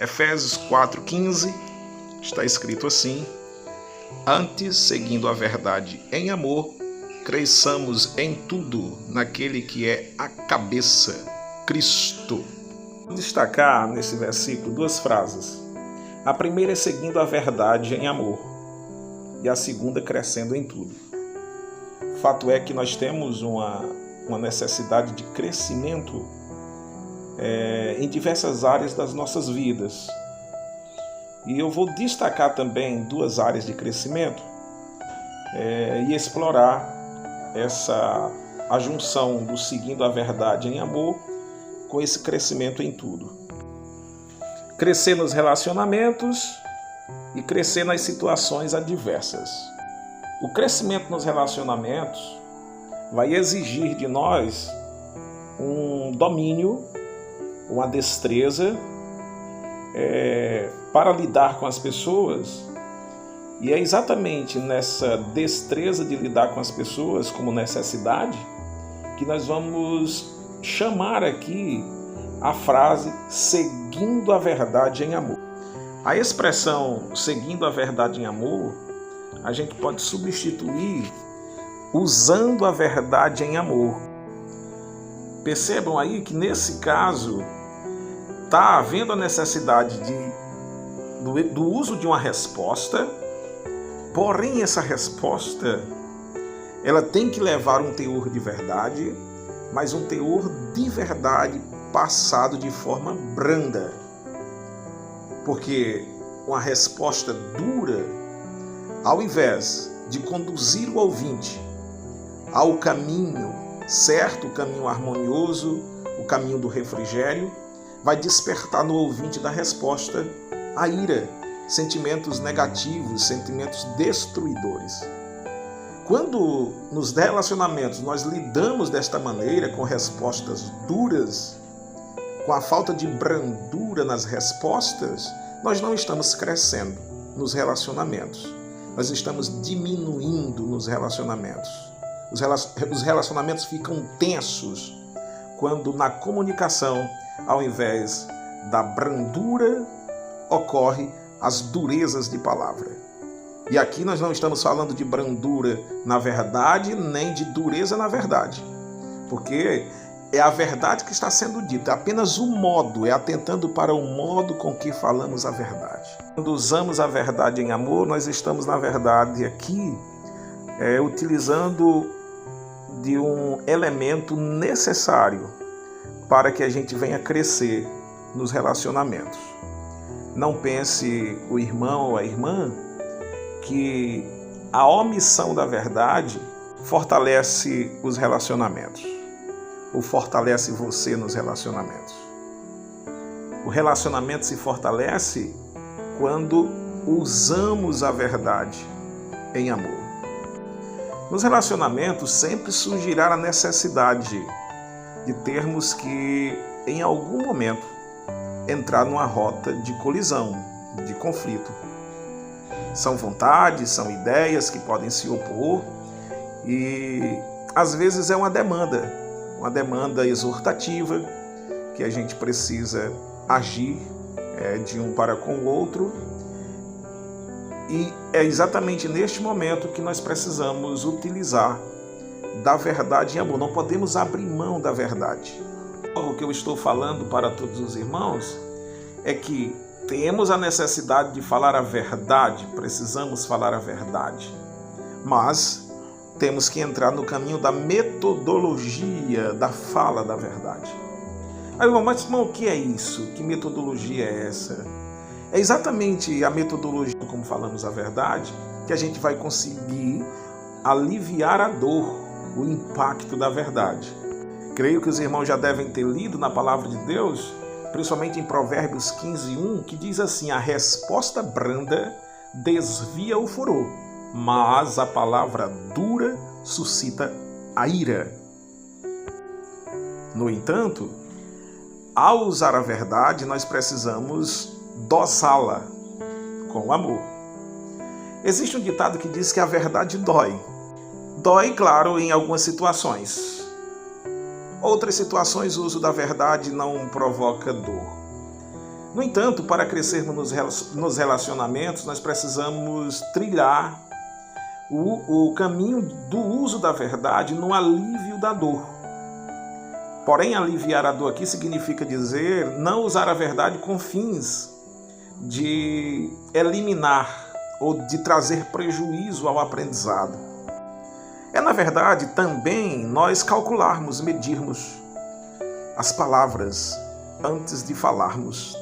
Efésios 4,15 está escrito assim: antes, seguindo a verdade em amor, cresçamos em tudo naquele que é a cabeça, Cristo. Vou destacar nesse versículo duas frases. A primeira é seguindo a verdade em amor e a segunda crescendo em tudo. O fato é que nós temos uma necessidade de crescimento em diversas áreas das nossas vidas. E eu vou destacar também duas áreas de crescimento e explorar a junção do seguindo a verdade em amor com esse crescimento em tudo. Crescer nos relacionamentos e crescer nas situações adversas. O crescimento nos relacionamentos vai exigir de nós um domínio, uma destreza para lidar com as pessoas, e é exatamente nessa destreza de lidar com as pessoas como necessidade que nós vamos chamar aqui a frase seguindo a verdade em amor. A expressão seguindo a verdade em amor, a gente pode substituir usando a verdade em amor. Percebam aí que nesse caso está havendo a necessidade do uso de uma resposta, porém essa resposta ela tem que levar um teor de verdade, mas um teor de verdade passado de forma branda. Porque uma resposta dura, ao invés de conduzir o ouvinte ao caminho certo, o caminho harmonioso, o caminho do refrigério, vai despertar no ouvinte da resposta a ira, sentimentos negativos, sentimentos destruidores. Quando nos relacionamentos nós lidamos desta maneira, com respostas duras, com a falta de brandura nas respostas, nós não estamos crescendo nos relacionamentos. Nós estamos diminuindo nos relacionamentos. Os relacionamentos ficam tensos quando na comunicação, ao invés da brandura, ocorre as durezas de palavra. E aqui nós não estamos falando de brandura na verdade, nem de dureza na verdade. Porque é a verdade que está sendo dita, é apenas o modo, é atentando para o modo com que falamos a verdade. Quando usamos a verdade em amor, nós estamos, na verdade, aqui utilizando de um elemento necessário para que a gente venha crescer nos relacionamentos. Não pense o irmão ou a irmã que a omissão da verdade fortalece os relacionamentos, ou fortalece você nos relacionamentos. O relacionamento se fortalece quando usamos a verdade em amor. Nos relacionamentos sempre surgirá a necessidade de termos que, em algum momento, entrar numa rota de colisão, de conflito. São vontades, são ideias que podem se opor e, às vezes, é uma demanda exortativa que a gente precisa agir de um para com o outro. E é exatamente neste momento que nós precisamos utilizar da verdade em amor. Não podemos abrir mão da verdade. O que eu estou falando para todos os irmãos é que temos a necessidade de falar a verdade, precisamos falar a verdade, mas temos que entrar no caminho da metodologia da fala da verdade. Aí, irmão, mas irmão, o que é isso? Que metodologia é essa? É exatamente a metodologia, como falamos a verdade, que a gente vai conseguir aliviar a dor, o impacto da verdade. Creio que os irmãos já devem ter lido na Palavra de Deus, principalmente em Provérbios 15:1, que diz assim: a resposta branda desvia o furor, mas a palavra dura suscita a ira. No entanto, ao usar a verdade, nós precisamos dosá-la com amor. Existe um ditado que diz que a verdade dói. Dói, claro, em algumas situações. Outras situações, o uso da verdade não provoca dor. No entanto, para crescermos nos relacionamentos, nós precisamos trilhar o caminho do uso da verdade no alívio da dor. Porém, aliviar a dor aqui significa dizer não usar a verdade com fins de eliminar ou de trazer prejuízo ao aprendizado. É, na verdade, também nós calcularmos, medirmos as palavras antes de falarmos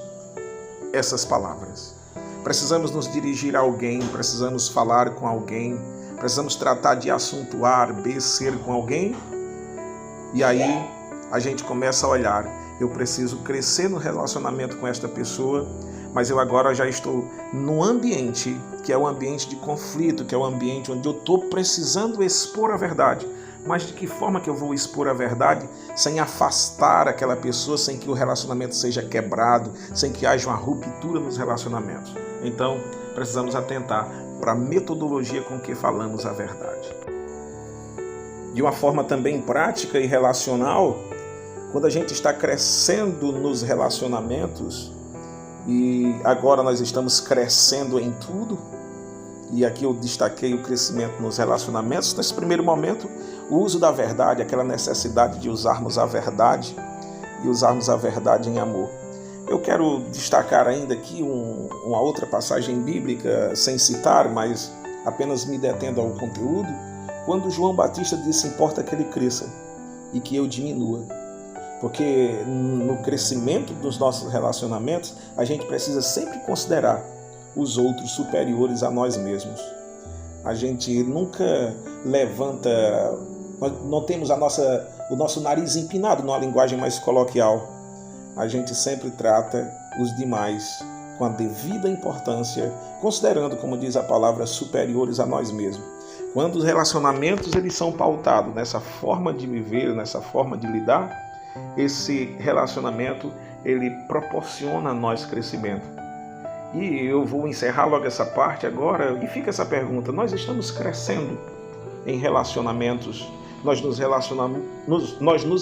essas palavras. Precisamos nos dirigir a alguém, precisamos falar com alguém, precisamos tratar de assunto A, B, C com alguém, e aí a gente começa a olhar, eu preciso crescer no relacionamento com esta pessoa, mas eu agora já estou num ambiente que é o ambiente de conflito, que é o ambiente onde eu estou precisando expor a verdade. Mas de que forma que eu vou expor a verdade sem afastar aquela pessoa, sem que o relacionamento seja quebrado, sem que haja uma ruptura nos relacionamentos? Então, precisamos atentar para a metodologia com que falamos a verdade. De uma forma também prática e relacional, quando a gente está crescendo nos relacionamentos, e agora nós estamos crescendo em tudo, e aqui eu destaquei o crescimento nos relacionamentos. Nesse primeiro momento, o uso da verdade, aquela necessidade de usarmos a verdade e usarmos a verdade em amor. Eu quero destacar ainda aqui uma outra passagem bíblica, sem citar, mas apenas me detendo ao conteúdo, quando João Batista disse: importa que ele cresça e que eu diminua. Porque no crescimento dos nossos relacionamentos, a gente precisa sempre considerar os outros superiores a nós mesmos. A gente nunca levanta, nós não temos o nosso nariz empinado, numa linguagem mais coloquial. A gente sempre trata os demais com a devida importância, considerando, como diz a palavra, superiores a nós mesmos. Quando os relacionamentos eles são pautados nessa forma de viver, nessa forma de lidar, esse relacionamento ele proporciona a nós crescimento. E eu vou encerrar logo essa parte agora, e fica essa pergunta: nós estamos crescendo em relacionamentos? Nós nos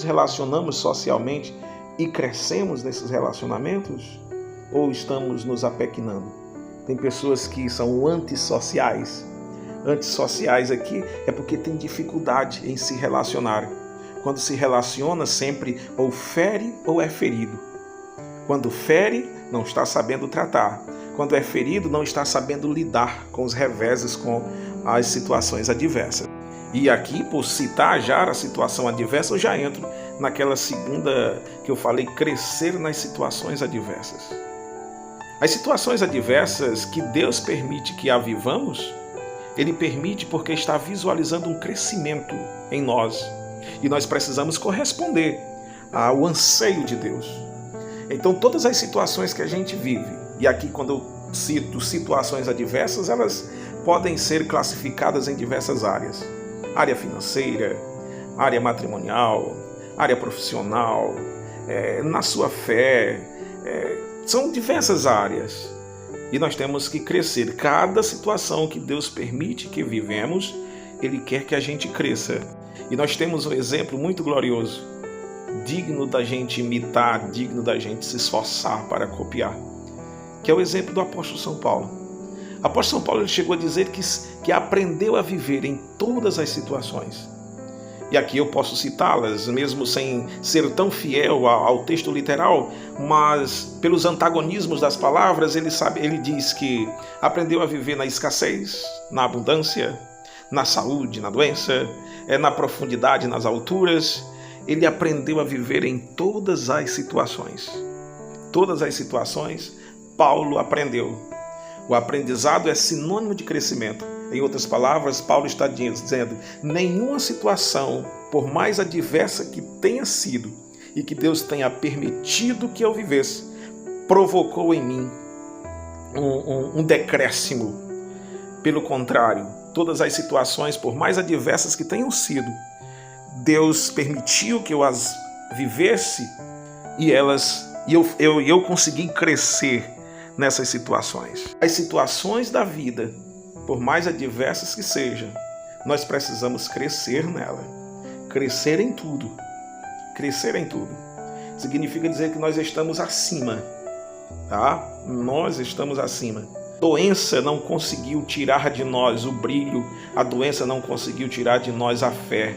relacionamos socialmente e crescemos nesses relacionamentos? Ou estamos nos apequenando? Tem pessoas que são antissociais. Antissociais aqui é porque tem dificuldade em se relacionar. Quando se relaciona, sempre ou fere ou é ferido. Quando fere, não está sabendo tratar. Quando é ferido, não está sabendo lidar com os reveses, com as situações adversas. E aqui, por citar já a situação adversa, eu já entro naquela segunda que eu falei, crescer nas situações adversas. As situações adversas que Deus permite que a vivamos, Ele permite porque está visualizando um crescimento em nós. E nós precisamos corresponder ao anseio de Deus. Então, todas as situações que a gente vive, e aqui quando eu cito situações adversas, elas podem ser classificadas em diversas áreas. Área financeira, área matrimonial, área profissional, na sua fé, são diversas áreas. E nós temos que crescer. Cada situação que Deus permite que vivemos, Ele quer que a gente cresça. E nós temos um exemplo muito glorioso, digno da gente imitar, digno da gente se esforçar para copiar, que é o exemplo do apóstolo São Paulo. O apóstolo São Paulo ele chegou a dizer que aprendeu a viver em todas as situações. E aqui eu posso citá-las, mesmo sem ser tão fiel ao texto literal, mas pelos antagonismos das palavras, ele diz que aprendeu a viver na escassez, na abundância, na saúde, na doença, na profundidade, nas alturas. Ele aprendeu a viver em todas as situações. Todas as situações, Paulo aprendeu. O aprendizado é sinônimo de crescimento. Em outras palavras, Paulo está dizendo: nenhuma situação, por mais adversa que tenha sido e que Deus tenha permitido que eu vivesse, provocou em mim um decréscimo. Pelo contrário, todas as situações, por mais adversas que tenham sido, Deus permitiu que eu as vivesse e eu consegui crescer nessas situações. As situações da vida, por mais adversas que sejam, nós precisamos crescer nela. Crescer em tudo. Crescer em tudo. Significa dizer que nós estamos acima. tá? Nós estamos acima. A doença não conseguiu tirar de nós o brilho, a doença não conseguiu tirar de nós a fé.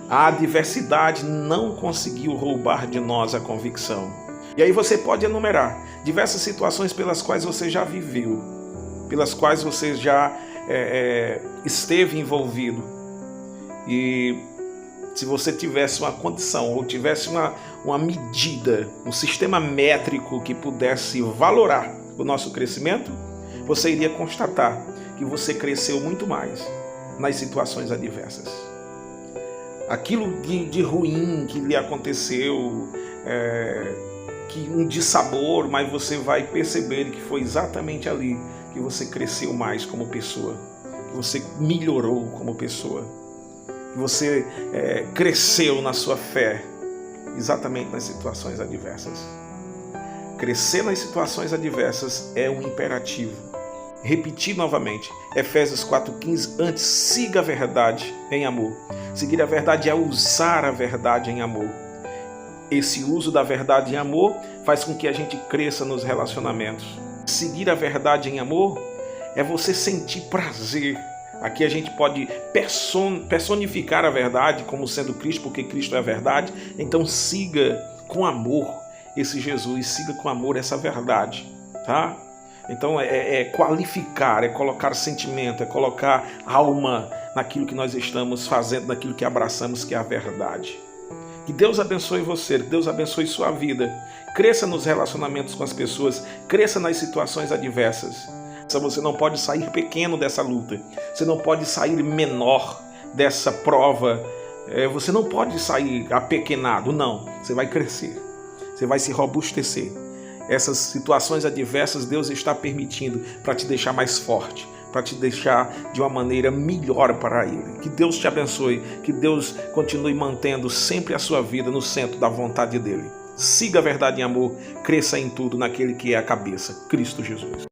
A adversidade não conseguiu roubar de nós a convicção. E aí você pode enumerar diversas situações pelas quais você já viveu, pelas quais você já esteve envolvido. E se você tivesse uma condição ou tivesse uma medida, um sistema métrico que pudesse valorar o nosso crescimento, você iria constatar que você cresceu muito mais nas situações adversas. Aquilo de ruim que lhe aconteceu, que um dissabor, mas você vai perceber que foi exatamente ali que você cresceu mais como pessoa, que você melhorou como pessoa, que você cresceu na sua fé, exatamente nas situações adversas. Crescer nas situações adversas é um imperativo. Repetir novamente, Efésios 4,15, antes siga a verdade em amor. Seguir a verdade é usar a verdade em amor. Esse uso da verdade em amor faz com que a gente cresça nos relacionamentos. Seguir a verdade em amor é você sentir prazer. Aqui a gente pode personificar a verdade como sendo Cristo, porque Cristo é a verdade. Então siga com amor esse Jesus, siga com amor essa verdade, tá? Então é qualificar, é colocar sentimento, é colocar alma naquilo que nós estamos fazendo, naquilo que abraçamos, que é a verdade. Que Deus abençoe você, que Deus abençoe sua vida. Cresça nos relacionamentos com as pessoas, cresça nas situações adversas. Você não pode sair pequeno dessa luta, você não pode sair menor dessa prova, você não pode sair apequenado, não. Você vai crescer, você vai se robustecer. Essas situações adversas Deus está permitindo para te deixar mais forte, para te deixar de uma maneira melhor para Ele. Que Deus te abençoe, que Deus continue mantendo sempre a sua vida no centro da vontade dEle. Siga a verdade em amor, cresça em tudo naquele que é a cabeça, Cristo Jesus.